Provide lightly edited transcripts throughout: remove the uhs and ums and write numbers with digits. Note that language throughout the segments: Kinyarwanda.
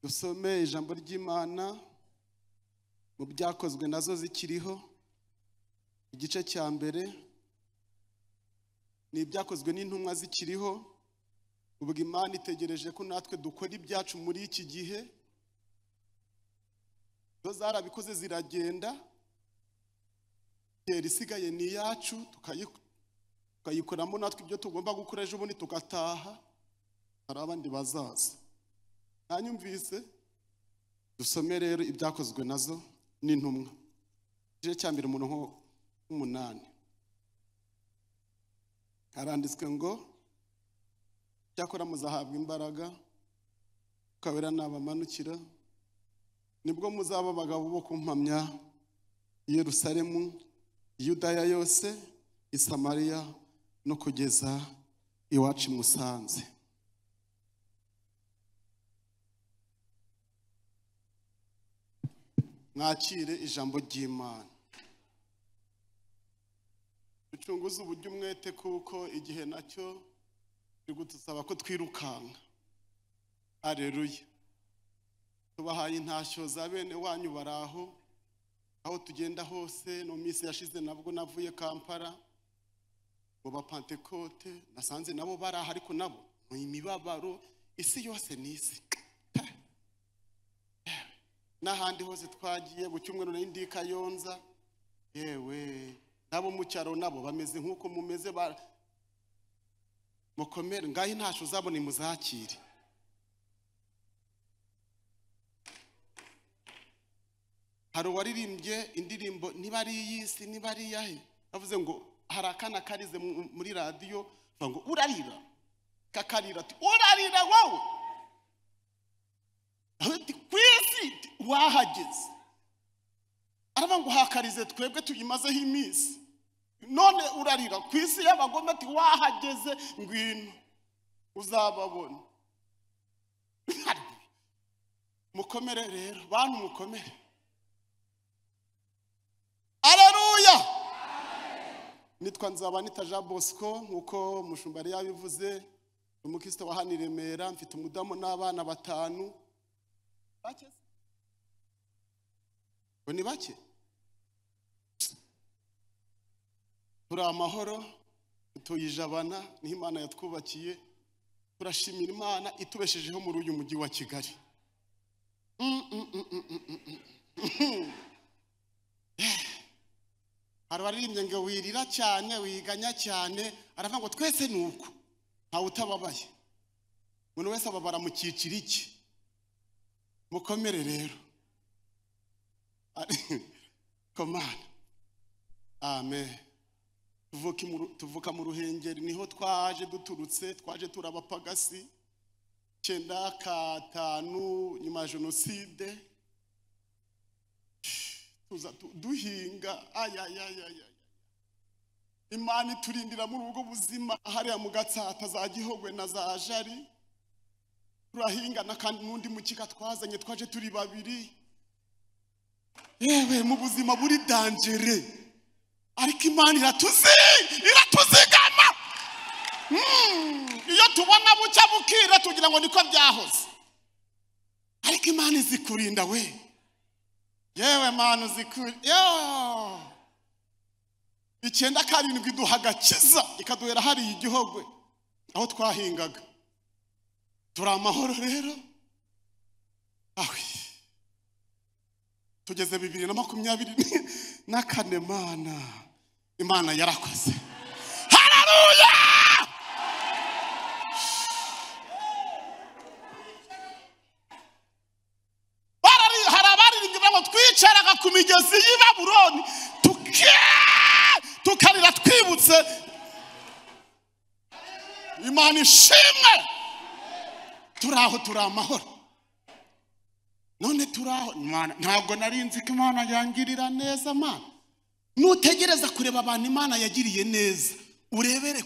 Dusome ijambo ry'Imana mu byakozwe nazo zikiriho. Igice cya mbere ni ibyakozwe n'intumwa zikiriho. Ubwo Imana itegereje ko natwe dukora ibyacu muri iki gihe. Zo zarabikoze ziragenda. Isigaye ni yacu tukayikoramo natwe ibyo tugomba gukora ejo bundi tugataha. Hari abandi bazaza. Nanyumvise. Dusome rero ibyakozwe nazo n'intumwa. Igice cya mbere umurongo 8. Haranditswe ngo cyakora muzahabwa imbaraga ukabera nabamanukira nibwo muzaba abagabo bo kumpamya i Yerusalemu, Yudaya yose, i Samariya no kugeza iwacu i Musanze. Mwakire ijambo ry'Imana. Ducunguze uburyo umwete kuko igihe nacyo bigudusaba ko twirukanka. Haleluya. Tubahaye intashyo za bene wanyu baraho aho tugenda hose. No minsi yashize nabwo navuye Kampala mu Bapentekote, nasanze nabo baraha ariko nabo mu imibabaro. Isi yose nisi n'ahandi hose twagiye bucyumwe n'indi Kayonza. Yewe nabo mu cyaro nabo bameze nkuko mumeze mukomere ngaho intasho zabo ni muzakire. Hari waririmbye indirimbo niba ari iy'isi niba ari iyahe, bavuze ngo hari akana karize muri radio ngo urarira kakarira ati urarira wowe ati kwisi wahageze. Araba ngo hakarize twebwe tuyimazeho iminsi none urarira kwisi y'abagome ati wahageze ngwino uzababona. Mukomere rero bantu mukomere. Aleluya. Nitwa Nzabanita Jean Bosco nkuko Mushumbari yabivuze. Umukristo wa hano i Remera, mfite umudamu n'abana 5. Bake? Ni bake? Turi amahoro, tuyijabana ni Imana yatwubakiye. Turashimira Imana itubeshejeho muri uyu mujyi wa Kigali. Hari waririmbye ngo wirira cyane wiganya cyane, aravuga ngo twese nuko ntawe utababaye. Umuntu wese ababara mu cyiciro iki. Mukomere rero. Komana. Amen. Tuvuka mu Ruhengeri niho twaje duturutse, twaje turabapagasi 95 nyuma ya Jenoside. Tuza duhinga Imana turindira muri ubwo buzima hariya mu Gatsata za Gihogwe na za Jari. Turahinga na kandi nundi mukika twazanye twaje turi 2. Yewe mu buzima buri dangere ariko Imana iratuzigama. Iyo tubona bucya bukira tugira ngo niko byahoze ariko Imana izikurinda we. Yewe Mana uzikuri yo 97 iduhagakiza ikaduhera hari Igihogwe aho twahingaga. Turi amahoro rero. Tugeze 2024 Mana. Imana yarakoze. Haleluya. Harabaririmba ngo twicaraga ku migezi y'i Babuloni tukarira twibutse. Imana ishimwe. Turaho turi amahoro. None turaho Imana ntabwo narinzi ko Imana yangirira neza Mana. Nutegereza kureba abantu Imana yagiriye neza uhere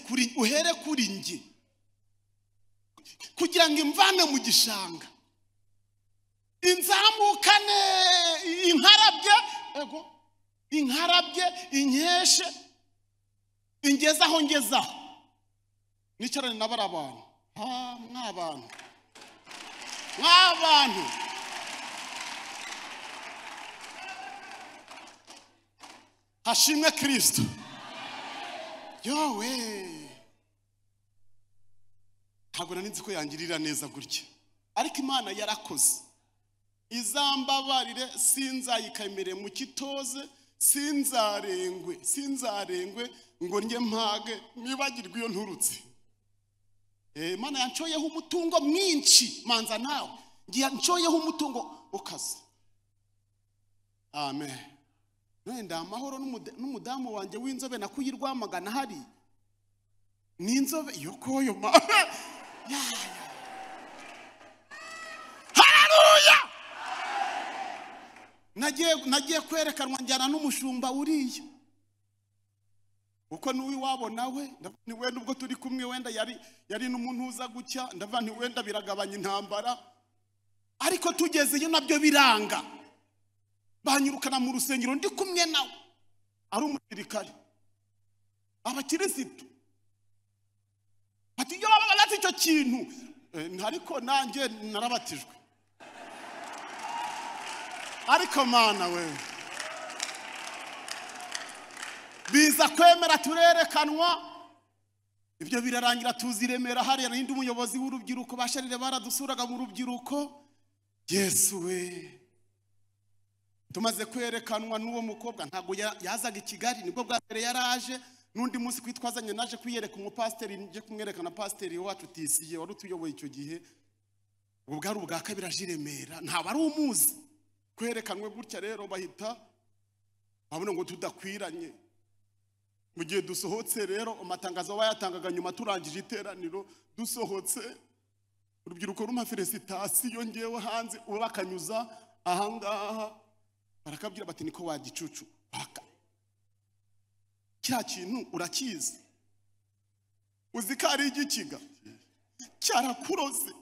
kuri nge kugira ngo imvane mu gishanga inzamukane inkarabye inkeshe ingezaho nicarane n'abari abantu. Mw'abantu hashimwe Kristo. Yowe, ntabwo nari nzi ko yangirira neza gutya, ariko Imana yarakoze. Izambabarire, sinzayikemere mu kitoze, sinzarengwe ngo njye mpage nibagirwe iyo nturutse. Imana yancoyeho umutungo mwinshi, manza nawe ngiye ncoyeho umutungo ukaze. Amen. Nenda amahoro n'umudamu wanjye w'inzobe nakuye Rwamagana hari n'inzobe yokoyo ma. Haleluya. Nagiye kwerekanwa njyana n'umushumba uriya. Uko n'uwi wabo nawe ni wenda ubwo turi kumwe wenda yari n'umuntu uza gucya ndava nti wenda biragabanya intambara, ariko tugezeyo nabyo biranga. Banyirukana mu rusengero ndi kumwe nawe ari umusirikare. Abakirisitu ati yo baba icyo kintu, ariko nanjye narabatijwe. Ariko Mana we, biza kwemera turerekanwa, ibyo birarangira tuziremera hariya n'indi umuyobozi w'urubyiruko basharire baradusuraga mu rubyiruko. Yesu we, tumaze kwerekanwa n'uwo mukobwa ntago yazaga I Kigali, nibwo bwa mbere yaraje. N'undi munsi kwitwazanye naje kwiyereka umupasiteri, nje kumwerekana pasiteri wacu Tisiye wari utuyoboye icyo gihe. Ubwo bwari ubwa kabiri aje I Remera, ntabwo ari umuzi. Kwerekanwe gutya rero bahita babona ngo tudakwiranye. Mu gihe dusohotse rero amatangazo bayatangaga nyuma turangije iteraniro, dusohotse urubyiruko ruma felicitasiyo ngewe hanze ubakanyuza ahangaha, barakabwira bati niko wagicucu baka kya kintu urakizi, uzi ko ari igikiga cyarakuroze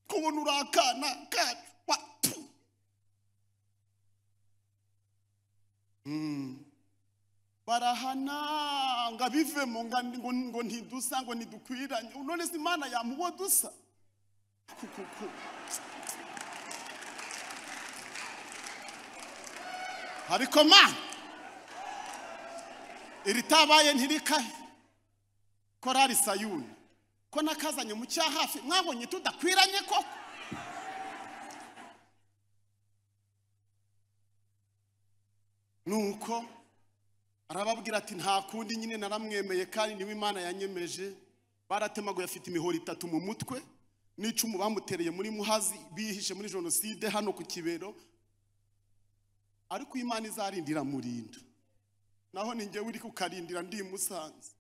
kubona urakana kacu watu. Barahana nga bivemo ngo ntidusa ngo nidukwiranye. None se Imana yamubo dusa ariko Mana iritabaye ntirikahe korari Sayuni ko nakazanye mu cyahafi mwabonye tudakwiranye koko. Nuko arababwira ati nta kundi nyine naramwemeye kandi niwe Imana yanyemeje. Baratemaguye afite imihoro 3 mu mutwe n'icumu bamutereye muri Muhazi bihishe muri jenoside hano ku Kibero, ariko Imana izarindira murinda. Naho ninjye uri kukarindira ndi Musanze.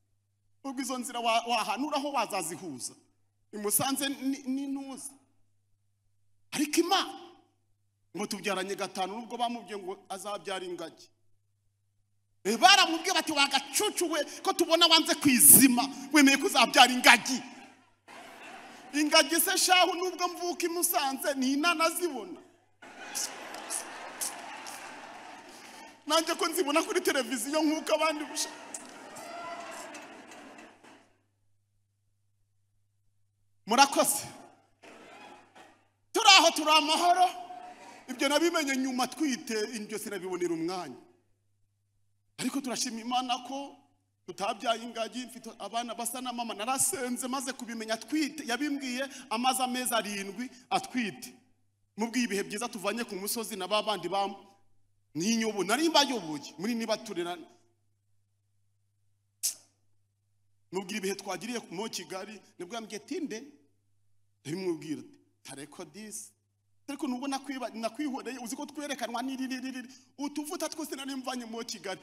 Ubwo izo nzira wahanuraho wazazihuza I Musanze n'intuza, ariko Imana ngo tubyaranye 5 nubwo bamubwiye ngo azabyara ingagi. Baramubwiye bati wagacucuwe ko tubona wanze kwizima wemeye kuzabyara ingagi. Ingagi se shahu nubwo mvuka I Musanze ni inana zibona. Nanjye ko nzibona kuri televiziyo nkuko abandi busha. Murakoze. Turaho turi amahoro. Ibyo nabimenye nyuma twite indyo sinabibonera umwanya. Ariko turashima Imana ko tutabyaye ingagi. Mfite abana basa na mama, narasenze maze kubimenya twite. Yabimbwiye amaze amezi 7 atwite. Mubwiye ibihe byiza tuvanye ku musozi na babandi bam n'inyobo nari mbayoboye muri niba turera. Mubwiye ibihe twagiriye mu Kigali nibwo yambwiye tinde ndimubwira tareko this, ariko nubona nakwihoreye uzi ko twerekanwa n'iri utuvuta twose nari mvanye mu Kigali.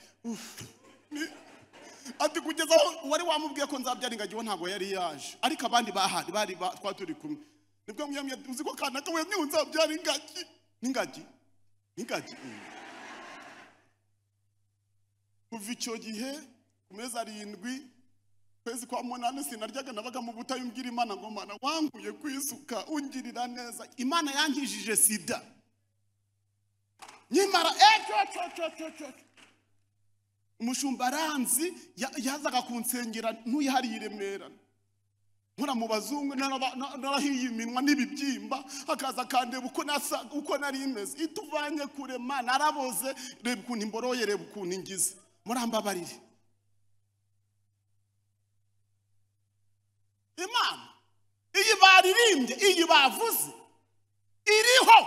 Ati kugeza wari wamubwiye ko nzabyara ingagi wo ntago yari yaje, ariko abandi bahari bari twaturi kumwe. Nibwo mwiyamye uzi ko kana kawe nzabyara ingagi. Kuva icyo gihe kumezi 7 kwezi kwa 8 sinaryaga nabaga mu butayu mbwira Imana ngo Mana wanguye kwisuka ungirira neza. Imana yankijije sida nyimara umushumba aranzi yazaga kunsengera ntuyihari I Remera. Nkora mu bazungu narahiye iminwa n'ibibyimba akaza kandeba uko nari imeze. Ituvanye kure Mana araboze, reba ukuntu imboroye, reba ukuntu ingize. murambabarire. Imana iyi baririmbye, iyi bavuze iriho.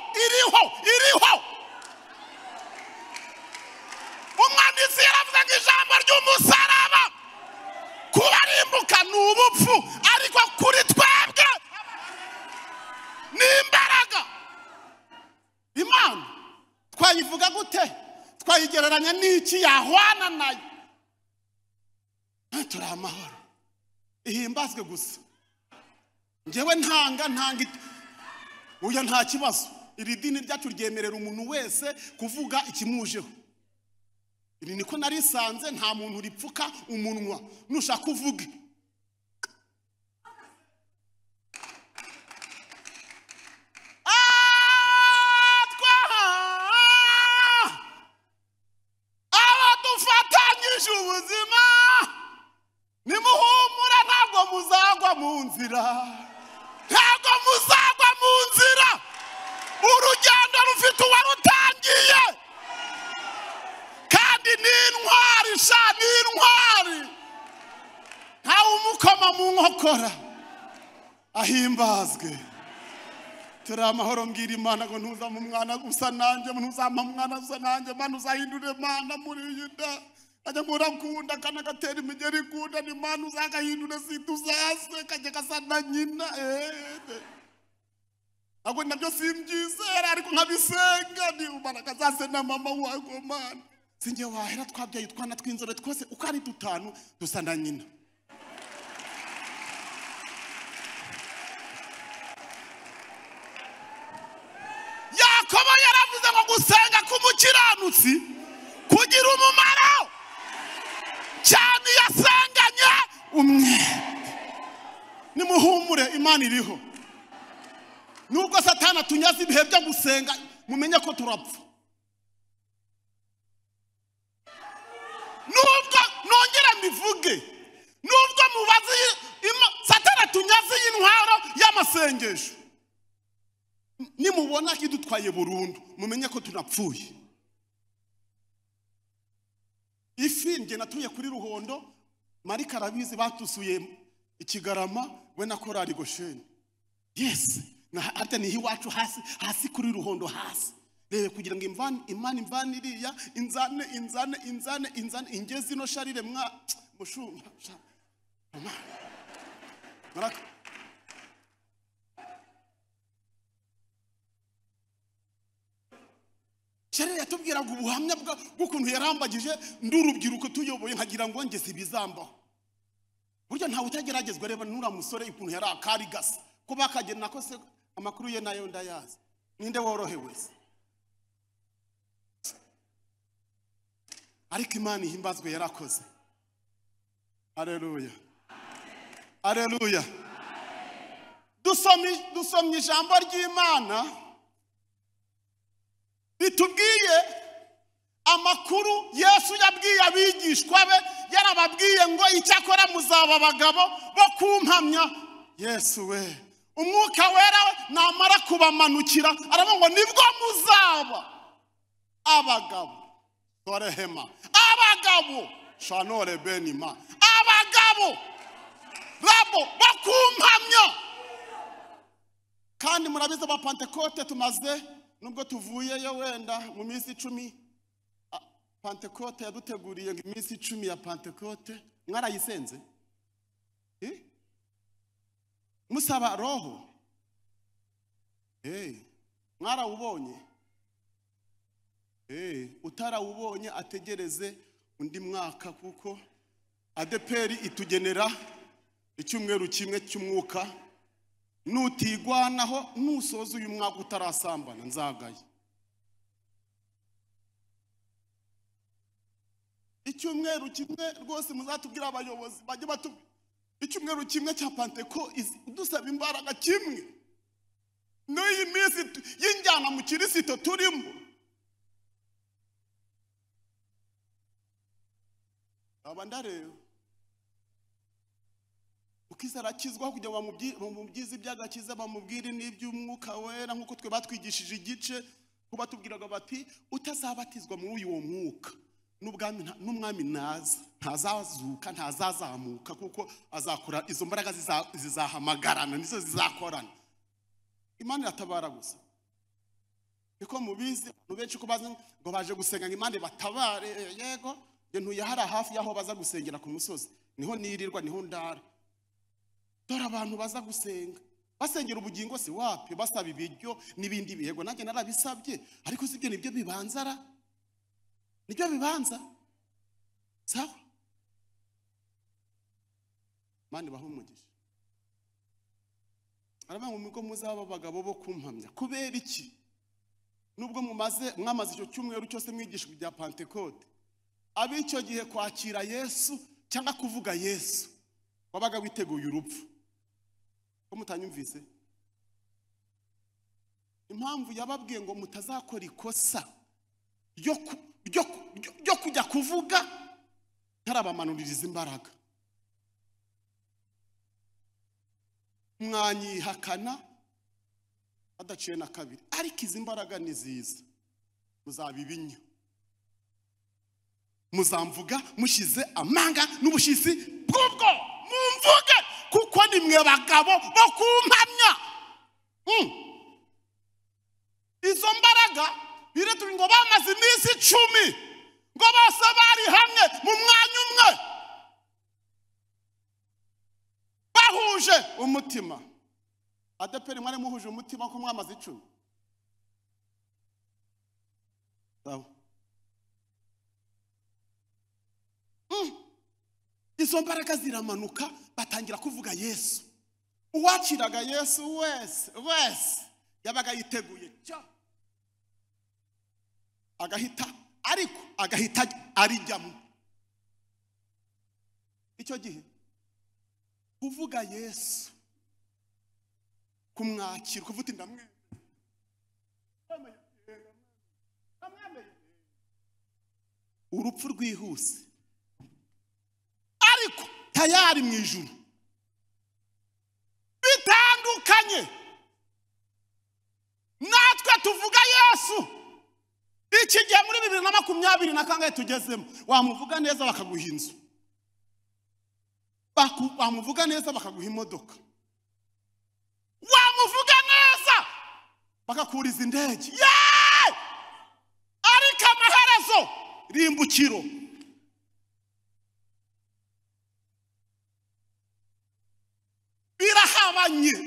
Umwanditsi yaravuze ngo ijambo ry'umusaraba kubarimbuka ni ubupfu, ariko kuri twebwe ni imbaraga. Imana twayivuga gute? Twayigereranya n'iki yahwana nayo? Turi amahoro, ihimbazwe gusa. Njyewe ntanga uya nta kibazo. Iri dini ryacu ryemerera umuntu wese kuvuga ikimujeho. Iri niko narisanze, nta muntu ripfuka umunwa nushaka kuvuga. Abadufatanyije ubuzima nimuhumura, ntabwo muzagwa mu nzira. Urugendo rufite uwarutangiye, kandi ni intwari ntawe umukoma mu nkokora. Ahimbazwe. Turi amahoro. Mbwira Imana ngo ntuzampa umwana usa nanjye, ntuzampa umwana usa nanjye. Mana uzahindure Mana muri iyi nda, ajya murakunda kana gatera imigeri ikunda. Ni Mana uzagahindure situzase kajya gasa na nyina. Ntabwo nabyo simbyizera, ariko nkabisenga. Ni Imana zase na mama wawe Mana. Sinjye wahera twabyaye utwana tw'inzore twose uko ari dutanu dusa na nyina. Yakobo yaravuze ngo gusenga k'umukiranutsi kugira umumaro cyane yasenganye umwete. Nimuhumure, Imana iriho. Nubwo Satani atunyaza ibihe byo gusenga, mumenye ko turapfa. Nubwo nongera mbivuge, nubwo mubazi Satani atunyaza y'intwaro y'amasengesho, nimubona kidutwaye burundu, mumenye ko tunapfuye. Ifi nge natuye kuri Ruhondo, Marika arabizi, batusuye Ikigarama we na korari Gosheni. Yes, na hata ni iwacu hasi kuri Ruhondo hasi. Rebe kugira ngo Imana imvane iriya inzane ingezi no sharire mwa mushumba. Maraka Sharire yatubwiraga ubuhamya bw'ukuntu yarambagije ndurubyiruko tuyoboye, nkagira ngo ngeze ibizambaho. Burya ntawe utageragezwa. Reba nura musore ukuntu yari akari gasa ko bakagena nako se amakuru ye nayo ndayazi. Ninde worohewe se? Ariko Imana ihimbazwe yarakoze. Haleluya. Haleluya. Dusomye ijambo ry'Imana bitubwiye amakuru Yesu yabwiye abigishwa be. Yarababwiye ngo icyakora muzaba abagabo bo kumpamya. Yesu we, umwuka wera namara kubamanukira aravuga ngo nibwo muzaba abagabo. Torehema abagabo shanore benima abagabo rabo bakumpamya. Kandi murabiza ba Pentecote tumaze, nubwo tuvuyeyo wenda mu minsi 10, Pentecote yaduteguriye ngo iminsi 10 ya Pentecote. Mwarayisenze? Musaba roho. Mwarawubonye? Utarawubonye ategereze undi mwaka, kuko ADPR itugenera icyumweru kimwe cy'umwuka. Nutigwanaho nusoza uyu mwaka utarasambana nzagaye. Icyumweru kimwe rwose muzatubwira abayobozi bajye batubwira. Icyumweru kimwe cya Pentecote dusaba imbaraga kimwe. N'uyi minsi y'injyana mu kirisito turimo. Abandareo ukizara kizwa kugira ngo bamubyize ibyagakiza, bamubwire n'iby'umwuka wera, nkuko twe batwigishije igice kuba tubwiraga bati utazabatizwa muri uyu mwuka n'umwami ntazazuka ntazazamuka kuko azakora izo mbaraga zizahamagarana nizo zizakorana. Imana iratabara gusa. Niko mubizi abantu benshi ko bazi ngo baje gusenga ngo Imana batabare. Yego nge ntuye hari hafi yaho baza gusengera ku musozi, niho nirirwa niho ndara. Dore abantu baza gusenga basengera ubugingo si wapi, basaba ibiryo n'ibindi bihego. Nanjye narabisabye ariko sibyo nibyo bibanzara, nibyo bibanza. Sawa, Imana ibahe umugisha. Arabanga mugo muzaba abagabo bo kumpamya kubera iki? Nubwo mwamaze icyo cyumweru cyose mwigisha bya Pentecote, ab'icyo gihe kwakira Yesu cyangwa kuvuga Yesu wabaga witeguye urupfu. Ko mutanyumvise? Impamvu yababwiye ngo mutazakora ikosa ryo kujya kuvuga ntarabamanuririza imbaraga. Mwanyihakana adaciye na kabiri, ariko izi mbaraga ni ziza. Muzabibinya, muzamvuga mushize amanga n'ubushizi bw'ubwo mumvuge, kuko ni mwe bagabo bo kumpamya. Izo mbaraga biretuye ngo bamaze iminsi 10 ngo bose bari hamwe mu mwanya umwe bahuje umutima. Adeperi mwari muhuje umutima ko mwamaze 10. Sawa. Izo mbaraga ziramanuka batangira kuvuga Yesu. Uwakiraga Yesu wese yabaga yiteguye cyo agahita arijyamo. Icyo gihe kuvuga Yesu, kumwakira, kuvuga ndamwe urupfu rwihuse, ariko tayari mu ijuru bitandukanye. Natwe tuvuga Yesu iki gihe muri 2020 na kangahe tugezemo, wamuvuga neza bakaguha inzu, wamuvuga neza bakaguha imodoka, wamuvuga neza bakakuriza indege. Ariko amaherezo rimbukiro.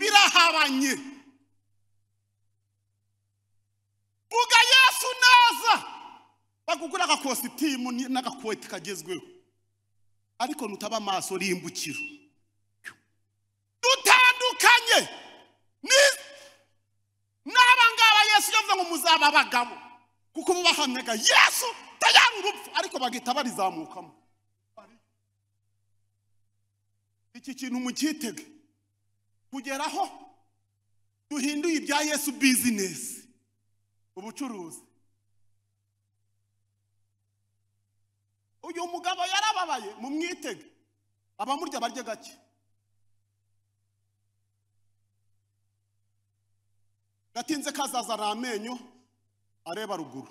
Birahabanye. Vuga Yesu neza bakugura agakositimu n'agakwete kagezweho, ariko nutaba amaso rimbukiro. Dutandukanye n'abangaba Yesu yavuze ngo muzaba abagabo, kuko bubahamyaga Yesu tayari urupfu, ariko bagita barizamukamo. Iki kintu mukitege kugeraho duhinduye ibya Yesu business, ubucuruzi. Uyu mugabo yarababaye mu mwitege, abamurya barye gake. Gatinze kazazana amenyo areba ruguru.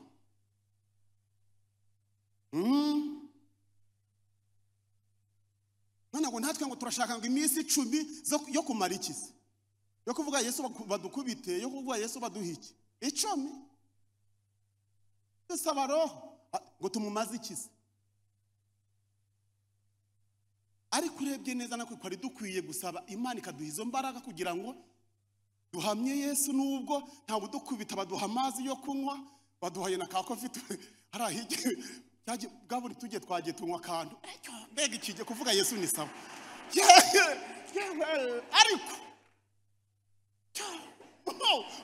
None ngo natwe ngo turashaka ngo iminsi 10 yo kumara ikizi, yo kuvuga Yesu badukubite, yo kuvuga Yesu baduhiki 10. Dusaba roho ngo tumumaze ikizi. Ariko urebye neza nako kwari dukwiye gusaba Imana ikaduha izo mbaraga kugira ngo duhamye Yesu, nubwo nta budukubita baduha amazi yo kunywa, baduhaye na ka coffee harahije cyaje bwaburi tujye twagiye tunywa kantu. Mbega ikije kuvuga Yesu ni sawa. Ariko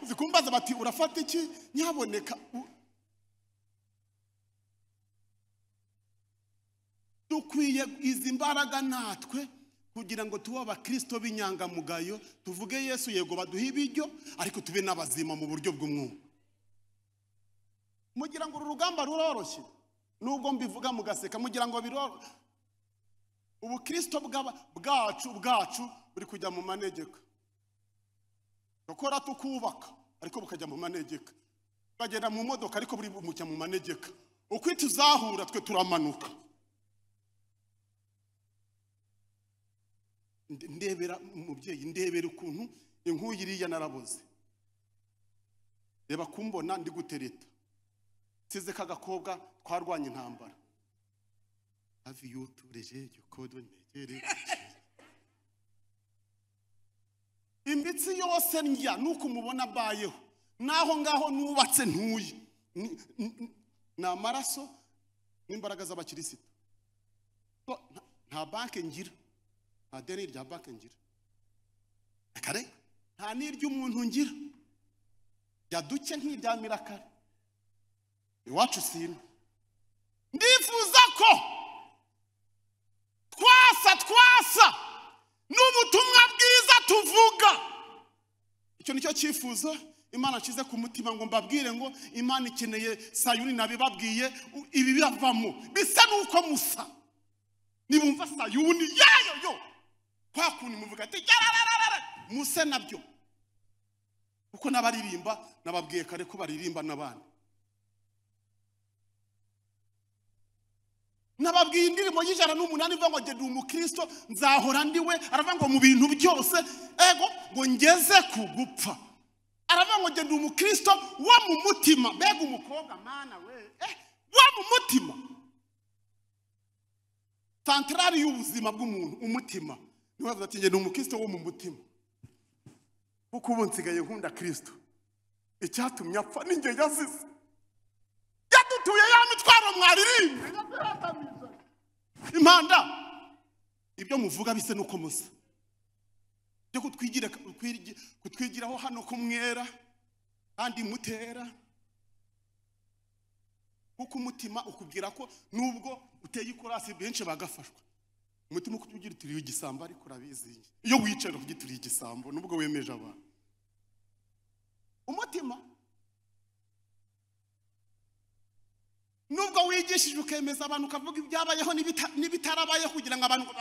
uzikumbaza bati urafata iki nyaboneka. Dukwiye izi mbaraga natwe kugira ngo tuba abakristo b'inyangamugayo, tuvuge Yesu yego baduha ibiryo, ariko tube n'abazima mu buryo bw'umwuka. Mugira ngo urugamba ruroroshye, nubwo mbivuga mugaseka, mugira ngo biroro. Ubukristo bwacu buri kujya mu manegeka. Gukora tukubaka ariko bukajya mu manegeka. Bagenda mu modoka ariko buri mujya mu manegeka. uko tuzahura twe turamanuka. Ndebera umubyeyi, ndebera ukuntu inkuyi iriya naraboze. Reba kumbona ndi gutereta. Size kagakobwa twarwanye intambara. Have you tureje yukodo negere. Imbitsi yose ndya nuko mubona bayeho. Naho ngaho nubatse ntuye. Na maraso n'imbaraga z'abakirisitu. Nta banke ngira. Nta deni rya banke ngira. Kare nta n'iryo umuntu ngira. Yaduke nk'irya mirakare. Iwacu sino. Ndifuza ko twasa n'ubutumwa bwiza tuvuga. Icyo nicyo cyifuzo Imana kize ku mutima ngo mbabwire ngo Imana ikeneye Sayuni nabibabwiye ibi biravamo bisa nuko musa. Nibumva Sayuni yo kwa kuntu muvuga ati muse nabyo. Uko nabaririmba nababwiye kare ko baririmba nabandi. Nababwiye indirimbo y'108 ivuga ngo genda umukristo nzahora ndiwe, aravuga ngo mu bintu byose ego ngo ngeze ku gupfa. Aravuga ngo genda umukristo wo mu mutima. Mbega umukobwa mana we wo mu mutima. Santrali y'ubuzima bw'umuntu umutima. Niwe avuga ati genda umukristo wo mu mutima. Kuko ubu nsigaye nkunda Kristo. Icyatumye apfa ninjye yazize. Yadutuye ya mitwaro mwaririmbe. Impanda ibyo muvuga bise nuko musa. Byo kutwigiraho hano kumwera kandi mutera. Kuko umutima ukubwira ko nubwo uteye ikorasi benshi bagafashwa. Umutima ukugira turiye igisambo ariko urabizinge. Iyo wicara kugituriye igisambo nubwo wemeje abantu. Umutima nubwo wigishije ukemeza abantu ukavuga ibyabayeho n'ibitarabayeho kugira ngo abantu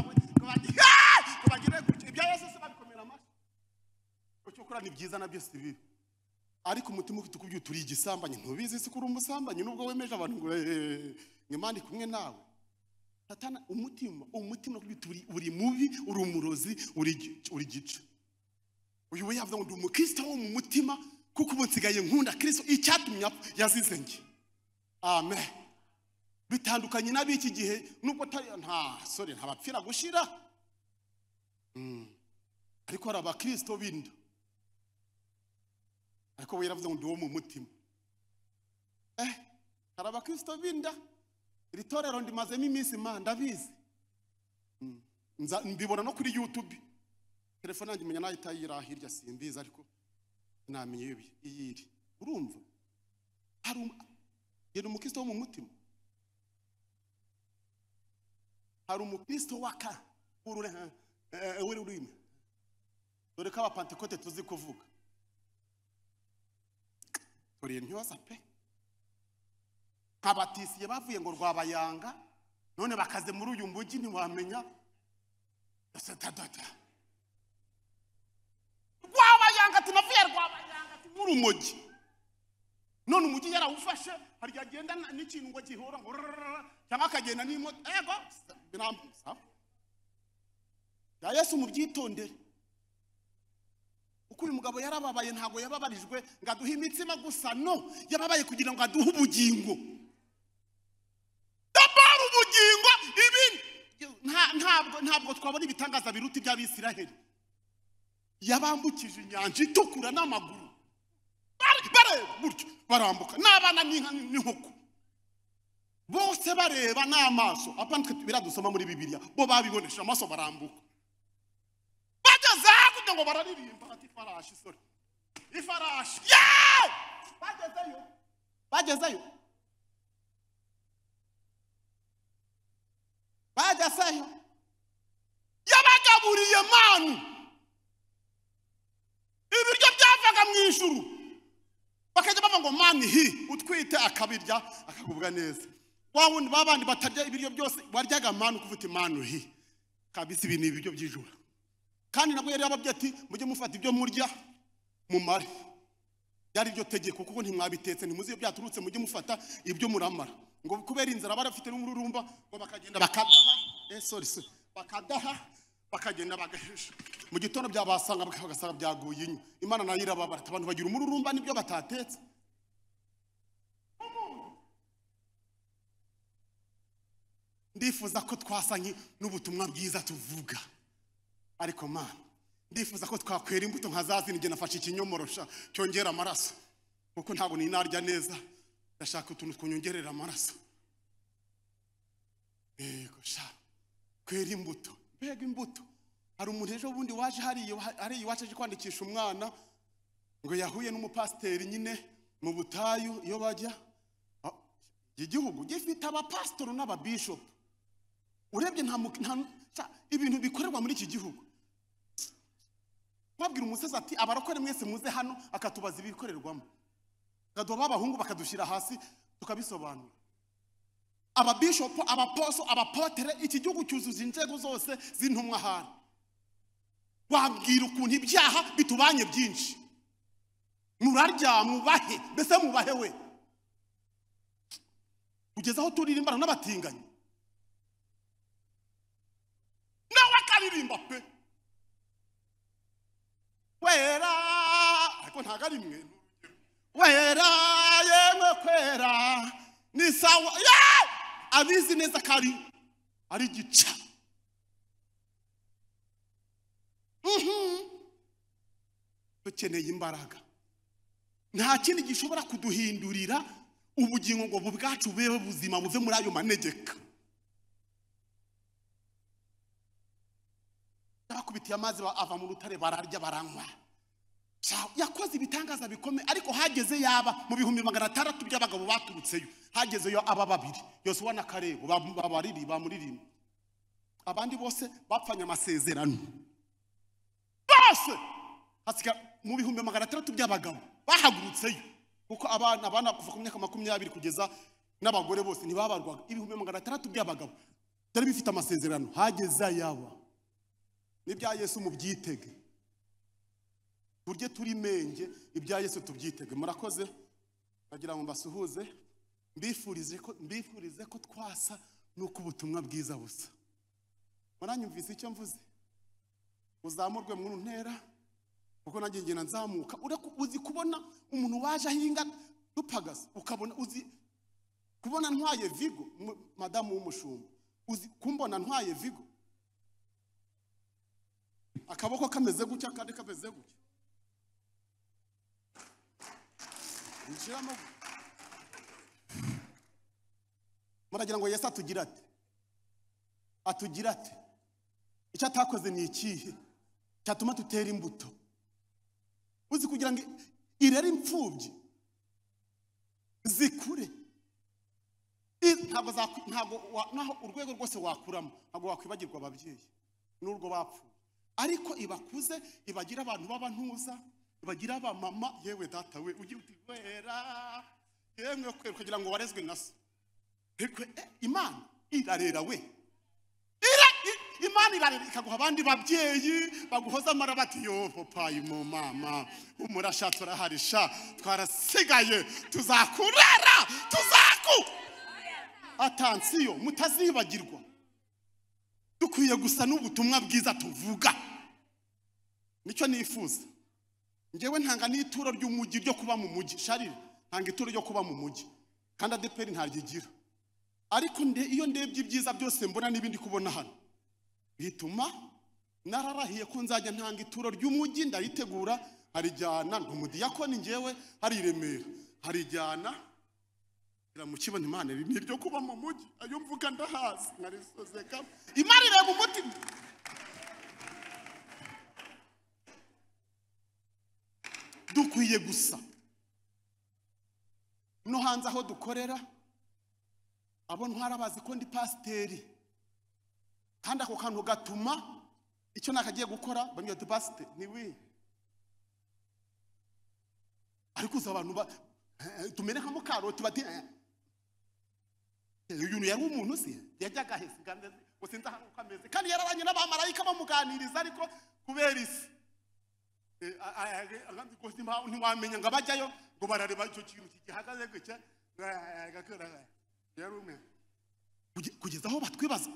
bagire ibya Yesu se babikomera amaso. Cyo kora ni byiza nabyo si bibi. Ariko umutima ukubwira turiye igisambanyi ntubizi se kuri umusambanyi nubwo wemeje abantu ngo Imana kumwe nawe. Satana umutima uri mubi, uri umurozi, uri gice. Uyu we yavuga ngo ndi umukristo wo mu mutima kuko ubu nsigaye nkunda Kristo icyatumye yazize nge. Amen. Bitandukanye n'abiki gihe nubwo ntabapfira gushira. Ariko ari abakristo binda. Ariko we yaravuze ngo ndi wo mu mutima. Hari abakristo binda. Iri torero ndimazemo iminsi ndabizi. Mbibona no kuri YouTube. Telefone yanjye menya nayitayira hirya simbizi ariko namenye iyiri. Urumva? Hari umukristo wo mu mutima. Hari umukristo waka ururimi. Dore ko abapantekote tuzi kuvuga. Toriye ntyoza pe. Abatisiye bavuye ngo Rwabayanga none bakaze muri uyu mbugi ntiwamenya. Rwabayanga tunavuye Rwabayanga muri umugi. None umugi yarawufashe hari yagenda n'ikintu ngo gihora ngo cyangwa akagenda n'imo ego birambuza. Ya Yesu mubyitondere. Uko uyu mugabo yarababaye ntago yababarijwe ngo aduhe imitsima gusa no yababaye kugira ngo aduhe ubugingo. Dabaru ubugingo ibi ntabwo twabona ibitangaza biruti by'Abisiraheli. Yabambukije inyanja itukura n'amaguru. Bareba buryo barambuka n'abana n'inkoko. Bose bareba n'amaso. Apandika biradusoma muri Bibiliya. Bo babibonesha amaso barambuka. Bageze kugira ngo bararirimba ati farashi sorry. Ifarashi. Bagezeyo. Yabagaburiye manu. Ibiryo byavaga mu ijuru. Bakajya bava ngo mani utwite akabirya akagubwa neza. Wawundi babandi batarya ibiryo byose baryaga manu kuvuta manu kabisa ibi ni ibiryo by'ijuru. Kandi nabwo yari yababye ati mujye mufata ibyo murya mu mare. byari ryo tegeko kuko ntimwabitetse ntimuzi iyo byaturutse mujye mufata ibyo muramara ngo kubera inzara barafite n'umururumba ngo bakagenda bakadaha bakadaha bakagenda bagahisha mu gitondo byabasanga bagasanga byaguye inyo Imana nayo irababara abantu bagira umururumba nibyo batatetse ndifuza ko twasanye n'ubutumwa bwiza tuvuga ariko Mana ndifuza ko twakwera imbuto nkazazi nige nafashe ikinyomorosha cyongera amaraso kuko ntabwo ninarya neza ndashaka utuntu twonyongerera amaraso yego sha kwera imbuto mbega imbuto hari umuntu ejo bundi waje hari iwacu aje kwandikisha umwana ngo yahuye n'umupasiteri nyine mu butayu iyo bajya igihugu gifite abapasitoro n'ababishop urebye nta ibintu bikorerwa muri iki gihugu wabwira umusaza ati abarokore mwese muze hano akatubaza ibikorerwamo gadoba abahungu bakadushyira hasi tukabisobanura ababishop abaposo abapotere iki gihugu cyuzuza inzego zose z'intumwa hano wabwira ukuntu ibyaha bitubanye byinshi murarya mubahe mbese mubahe we kugeza aho turirimbana n'abatinganyi nawe akaririmba pe wera ariko ntago ari mwe wera yemwe kwera ni sawa abizi neza kari ari gica dukeneye imbaraga nta kindi gishobora kuduhindurira ubugingo ngo bubwacu bube buzima buve muri ayo manegeka bakubitiye amazi ava mu rutare bararya baranywa yakoze ibitangaza bikomeye ariko hageze yaba mu 600 by'abagabo baturutseyo hagezeyo aba babiri Yosuwa na Kalebu bamuririmba abandi bose bapfanye amasezerano bose hasika mu 600 by'abagabo bahagurutseyo kuko abana kuva ku myaka 20 kugeza n'abagore bose ntibabarwaga 600 by'abagabo byari bifite amasezerano hageze yaba n'ibya Yesu mu byitege burye turi menge ibya Yesu tubyitege murakoze bagira ngo mbasuhuze mbifurize ko twasa nuko ubutumwa bwiza busa muranyumvise icyo mvuze uzamurwe mu ntera kuko nanjye ngena nzamuka uzi kubona umuntu waje ahinga dupagasa ukabona uzi kubona ntwaye Vigo madamu w'umushumba uzi kumbona ntwaye Vigo akaboko kameze gutya kandi kameze gutya muragira ngo Yesu atugira ate icyo atakoze ni ikihe cyatuma tutera imbuto uzi kugira ngo irere imfubyi zikure ntabwo naho urwego rwose wakuramo ntabwo wakwibagirwa ababyeyi n'urwo bapfuye ariko ibakuze ibagira abantu b'abantuza ibagira abamama yewe data we ugiye uti wera yemwe kugira ngo warezwe na so Imana irarera we Imana irarera ikaguha abandi babyeyi baguhoza amarabati yo papa mu mama umurashatse uraharisha twarasigaye tuzakurera atansiyo mutazibagirwa dukwiye gusa n'ubutumwa bwiza tuvuga nicyo nifuza ngewe ntanga n'ituro ry'umujyi ryo kuba mu mujyi sharire ntanga ituro ryo kuba mu mujyi kandi adeperi ntaryigira ariko iyo ndebye ibyiza byose mbona n'ibindi kubona hano bituma nararahiye ko nzajya ntanga ituro ry'umujyi ndaritegura harijyana n'umudiyakoni ngewe hari Remera harijyana mu kibona Imana ni ryo kuba mu mujyi ayo mvuga ndahazi narisozeka Imana ireba umutima dukwiye gusa no hanze aho dukorera abo ntwarabazi ko ndi pasiteri kandi ako kantu gatuma icyo nakagiye gukora bamwe ati pasiteri niwe ariko uza abantu tumene nka mukaroti bati uyu yari umuntu se yajyaga hese kandi usinza ukameze kandi yararanye n'abamarayika bamuganiriza ariko kubera isi agandi ko ntiwamenya ngo abajyayo ngo barareba icyo kintu kigihagaze gutya gakora rero umwe kugeza aho batwibaza